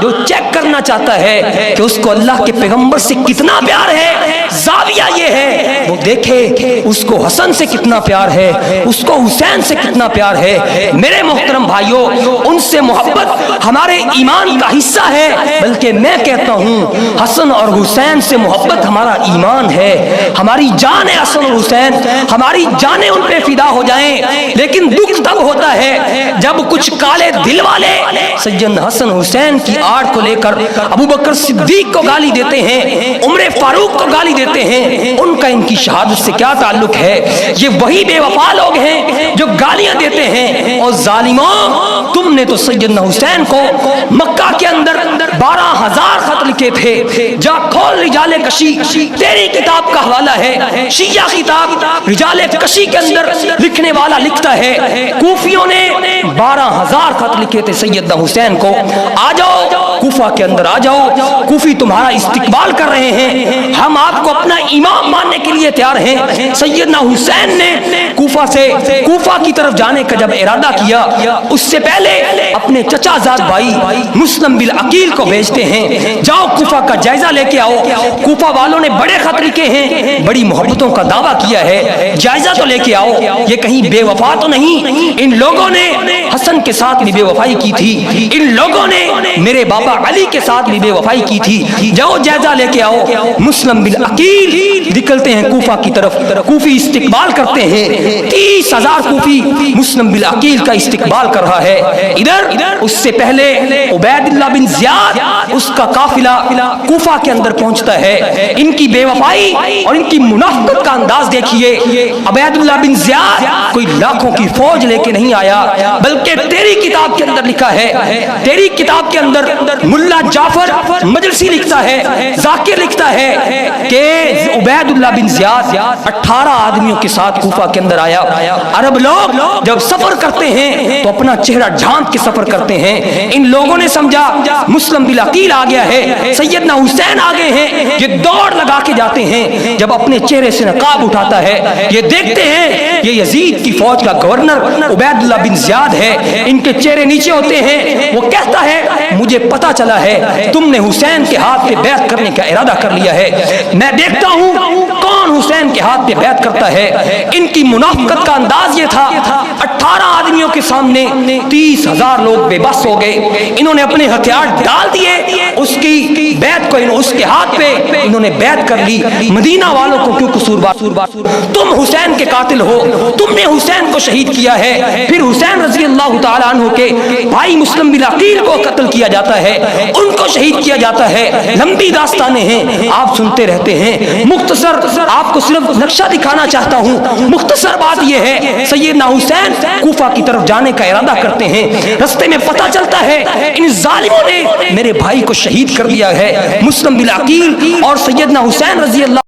جو چیک کرنا چاہتا ہے کہ اس کو اللہ کے پیغمبر سے کتنا پیار ہے، زاویہ یہ ہے وہ دیکھے اس کو حسن سے کتنا پیار ہے، اس کو حسین سے کتنا پیار ہے۔ میرے محترم بھائیوں، ان سے محبت ہمارے ایمان کا حصہ ہے، بلکہ میں کہتا ہوں حسن اور حسین سے محبت ہمارا ایمان ہے۔ ہماری جان ہے حسن اور حسین، ہماری جانیں ان پہ فدا ہو جائیں، لیکن دکھ تب ہوتا ہے جب کچھ کالے دل والے سیدنا حسن حسین کی آڑ کو لے کر ابو بکر صدیق کو گالی دیتے ہیں، عمر فاروق کو گالی دیتے ہیں۔ ان کا ان کی شہادت سے کیا تعلق ہے؟ یہ وہی بے وفا لوگ ہیں جو گالیاں دیتے ہیں۔ اور ظالموں، تم نے تو سیدنا حسین کو مکہ کے اندر 12,000 خط لکھے تھے۔ جا کھول رجال کشی، تیری کتاب کا حوالہ ہے، شیعہ کتاب رجال کشی کے اندر لکھنے والا لکھتا ہے کوفیوں نے 12,000 خط لکھے تھے سیدنا حسین کو۔ آ جاؤ کوفہ کے اندر، آ جاؤ، کوفی تمہارا استقبال کر رہے ہیں، ہم آپ کو اپنا امام ماننے کے لیے تیار ہیں۔ سیدنا حسین نے کوفہ سے کوفہ کی طرف جانے کا جب ارادہ کیا، اس سے پہلے اپنے چچا زاد بھائی مسلم بالعقیل کو بھیجتے ہیں، جاؤ کوفہ کا جائزہ لے کے آؤ۔ کوفہ والوں نے بڑے خط لکھے ہیں، بڑی محبتوں کا دعویٰ کیا ہے، جائزہ تو لے کے آؤ، یہ کہیں بے وفا تو نہیں؟ ان لوگوں نے حسن کے ساتھ بھی بے وفائی کی تھی، ان لوگوں نے میرے بابا علی کے ساتھ بھی بے وفائی کی تھی، جاؤ جائزہ لے کے آؤ۔ مسلم بالعقیل نکلتے ہیں کوفہ کی طرف، کوفی استقبال کرتے ہیں، 30,000 کوفی مسلم بالعقیل کا استقبال کر رہا ہے۔ ادھر اس سے پہلے عبید اللہ بن زیاد، اس کا قافلہ کوفہ کے اندر پہنچتا ہے۔ ان کی بے وفائی اور ان کی منافقت کا انداز دیکھیے، عبید اللہ بن زیاد کوئی لاکھوں کی فوج لے کے نہیں آیا، بلکہ تیری کتاب کے اندر لکھا ہے، تیری کتاب کے اندر ملا جعفر مجلسی لکھتا ہے، ذاکر لکھتا ہے کہ عبید اللہ بن زیاد 18 آدمیوں کے ساتھ کوفہ کے اندر آیا۔ عرب لوگ جب سفر کرتے ہیں تو اپنا چہرہ ڈھانپ کے سفر کرتے ہیں، ان لوگوں نے سمجھا مسلم بالعقیل آ گیا ہے، سیدنا حسین آگے ہیں، یہ دوڑ لگا کے جاتے ہیں۔ جب اپنے چہرے سے نقاب اٹھاتا ہے، یہ دیکھتے ہیں یہ یزید کی فوج کا گورنر عبید اللہ بن زیاد ہے، ان کے چہرے نیچے ہوتے ہیں۔ وہ کہتا ہے مجھے پتا چلا ہے تم نے حسین کے ہاتھ پہ بیعت کرنے کا ارادہ کر لیا ہے، میں دیکھتا ہوں کون حسین کے ہاتھ پہ بیعت کرتا ہے۔ ان کی منافقت کا انداز یہ تھا، 18 آدمیوں کے سامنے 30,000 لوگ بے بس ہو گئے، انہوں نے اپنے ہتھیار ڈال دیے، اس کی بیعت کو اس کے ہاتھ پہ انہوں نے بیعت کر لی۔ مدینہ والوں کو کیوں قصوروار؟ تم حسین کے قاتل ہو، تم نے حسین کو شہید کیا ہے۔ پھر حسین رضی اللہ تعالیٰ عنہ کے بھائی مسلم بالعقیل کو قتل کیا جاتا ہے، ان کو شہید کیا جاتا ہے۔ لمبی داستانیں ہیں، آپ سنتے رہتے ہیں، مختصر آپ کو صرف نقشہ دکھانا چاہتا ہوں۔ مختصر بات یہ ہے، سیدنا حسین کوفہ کی طرف جانے کا ارادہ کرتے ہیں، رستے میں پتہ چلتا ہے ان ظالموں نے میرے بھائی کو شہید کر دیا ہے۔ مسلم بالعقیل اور سیدنا حسین رضی اللہ